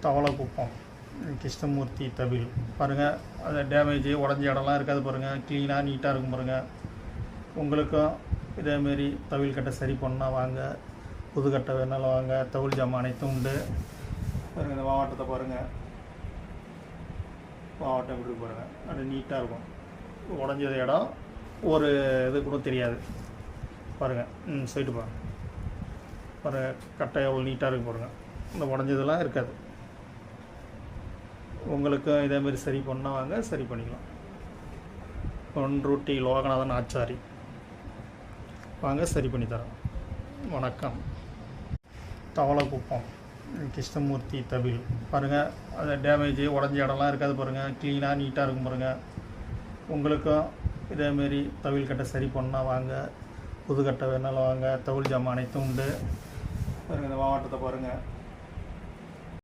தவளைக்குப்பம் கிருஷ்ணமூர்த்தி தவில் பாருங்கள். அது டேமேஜ் உடஞ்ச இடம்லாம் இருக்காது பாருங்கள். க்ளீனாக நீட்டாக இருக்கும் பாருங்கள். உங்களுக்கும் இதேமாரி தவில் கட்டை சரி பண்ணால் வாங்க. புது கட்டை வேணாலும் வாங்க. தவில் ஜாமான் அனைத்தும் உண்டு பாருங்கள். இந்த மாவட்டத்தை பாருங்கள். மாவட்டம் எப்படி பாருங்கள். அது நீட்டாக இருக்கும். உடஞ்சது இடம் ஒரு இது கூட தெரியாது பாருங்கள். சைடு பாருங்கள். கட்டை எவ்வளோ நீட்டாக இருக்கும் பாருங்கள். இந்த உடஞ்சதெல்லாம் இருக்காது. உங்களுக்கும் இதேமாரி சரி பண்ணால் வாங்க, சரி பண்ணிக்கலாம். கொன்ருட்டி லோகநாதன் ஆச்சாரி வாங்க, சரி பண்ணி தரோம். வணக்கம். தவளைக்குப்பம் கிருஷ்ணமூர்த்தி தவில் பாருங்கள். அது டேமேஜ் உடஞ்ச இடம்லாம் இருக்காது பாருங்கள். க்ளீனாக நீட்டாக இருக்கும் பாருங்கள். உங்களுக்கும் இதேமாரி தவில் கட்டை சரி பண்ணால் வாங்க. புது கட்டை வேணாலும் வாங்க. தவில் ஜாமான் அனைத்தும் உண்டு பாருங்கள். இந்த மாவட்டத்தை பாருங்கள்.